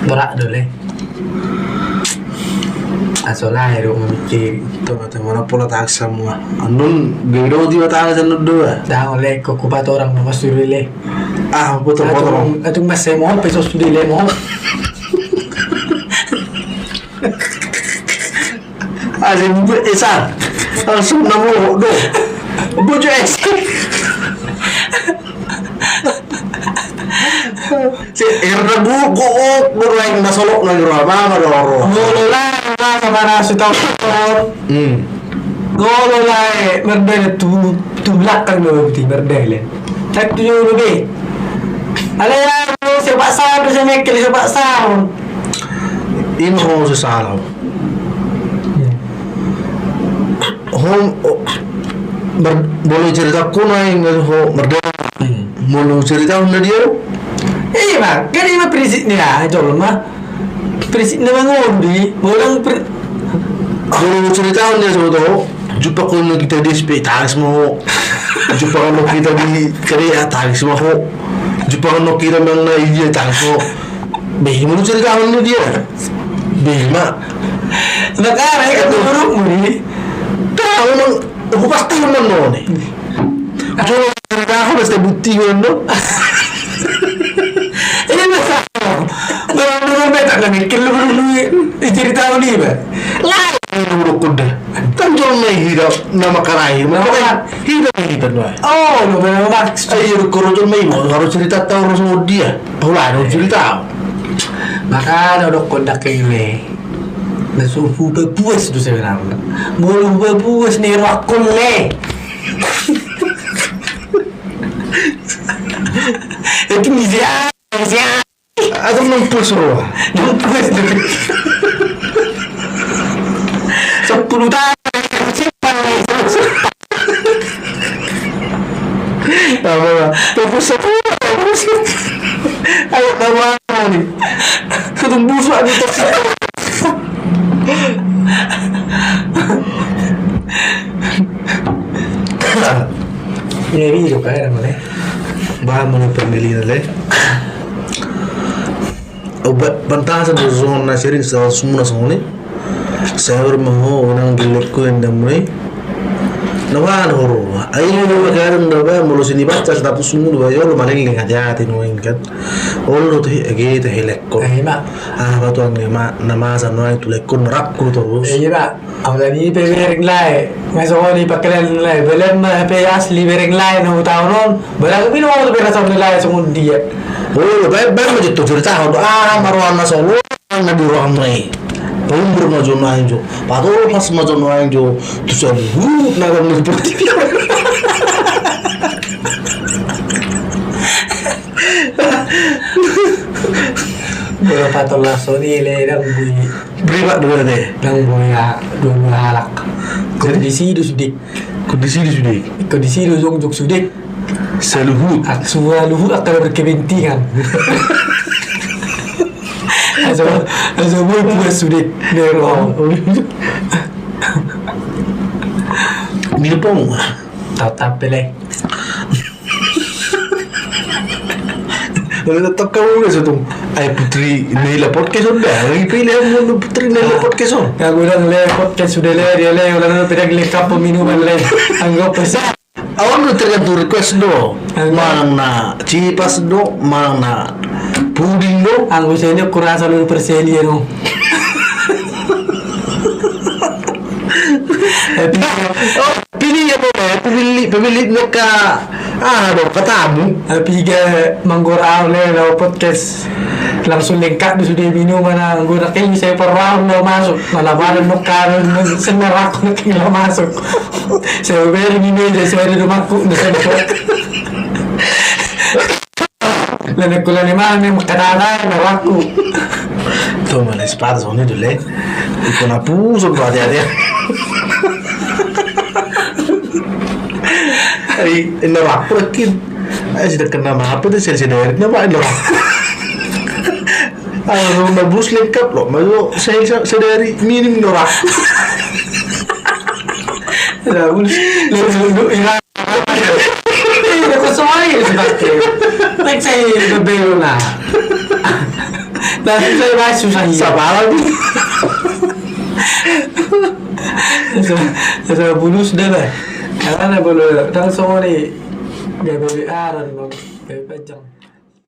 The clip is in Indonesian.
Berak dulu. Asolah ya dong mikir. Teman mana pula tak semua. Anun gero tiba tangan sana dua. Dah oleh kupat orang mau suruh le. Betul. Atung masih mau pesos sudah le mau. Asyik buat esan. Langsung namu do. Bujuk es. Si erna buku bermain masolok lagi apa doro. Ngololah sama nasi tahu. Ngololah merdeka tu belakang dulu ti merdeka. Tak tu dulu deh. Ada yang sebab sah tu saya mikir sebab sah. Ini mau sesalah. Boleh cerita kuno yang merdeka. Boleh cerita udah dia. Iya, kan ini mah prinsipnya aja loh mah. Prinsipnya mah ngondi, boleh Boleh cerita udah soto. Jumpa kalau kita di hospital semua. Jumpa kalau kita di kerja tarik semua. Jumpa kalau kita mana iya tarik semua. Bagaimana cerita udah dia? Bagaimana? Nakara kan buruk muni. Tahu memang aku pasti memang nih. Kalau cerita aku pasti bukti kan. Ini masalah. Belum beta kan mikir lu cerita ini ba. Lain lu kuda. Kan jangan hidup nama karai. Mana hidup lah. Oh, lu benar maksud. Ayo korojol mai harus cerita tahu sama dia. Oh lah, harus cerita. Maka ada kondak ini. Langsung berpuas tu saya bilang. Mulu berpuas ni rakul le. Itu mizia. Atau numpul semua. Numpus tu. 10 tahun simpan ni. Apa? Numpul semua. Ayo bawa ni. Ketemu busuk ni taksi. Ini juga kan mana? Bahan mana pembeli ni? Obat pantas ada zona nasirin semua ni. Saya bermahu orang gilekku yang damai. Nawan horo. Ayo magaran dapat mulu sini baca status semua dua yo maling lengat hati nuin kan. Olo tu agi tu helekko. Mak. Batuan nama sana itu lekko nerakku terus. Iya pak. Awalnya ni bereng lai. Masuk ni pakai lai. Belum pe asli bereng lai no tahu non. Belum pun mau tu berasa lai semua dia. Oh, baik macam tu cerita. Maruan masolo na di ruang ni. Umur maju naik jo, padahal pas maju naik jo, tu saya nak ambil seperti itu. Berapa tolah soni le dang bui. Berimak dua deh. Dang bui ya dua halak. Kondisi itu sudik. Kondisi itu jong sudik. Seluhut. Semua luhut akan berkepentingan. Asal boleh puas sudik nerong. Milpong. Tak pelai. Kalau tetap kamu ke situ, ay putri Naila podcast sudah. Lagi pilih yang putri Naila podcast on. Aku dah le podcast sudah le dia le ulang pedak le kap minuman le. Anggap pesan. Awan tergantung request do. Mang na cipas do, mang na puding do. Ang gusto niyo kurasa ng perseli ano. Pilih ya boleh, pemilih mereka do katamu. Piga manggora le na podcast. Langsung lengkap di sudah minuman ang guna kayo saya perang na masuk. Nalabanan mo karon semerak na kayo masuk. Saya beri meja saya di rumahku na saya. Lalu kuliah ni mana ni makanan aku. Tuh mana sepatu soalnya dulu. Ikut apa sudah ada. Ini aku rekin. Sudah kena apa tu saya dari ni apa ini? Kalau nabus lengkap loh, malu saya dari minim norak. Nabus duduk ini. Ini aku soalnya sebab tu. Baik saya berbelok lah. Langsung saya masuk saya. Sama lagi. Saya bunuh sudah lah. Karena boleh langsung ni. Gak boleh aran bang. Gak pajang.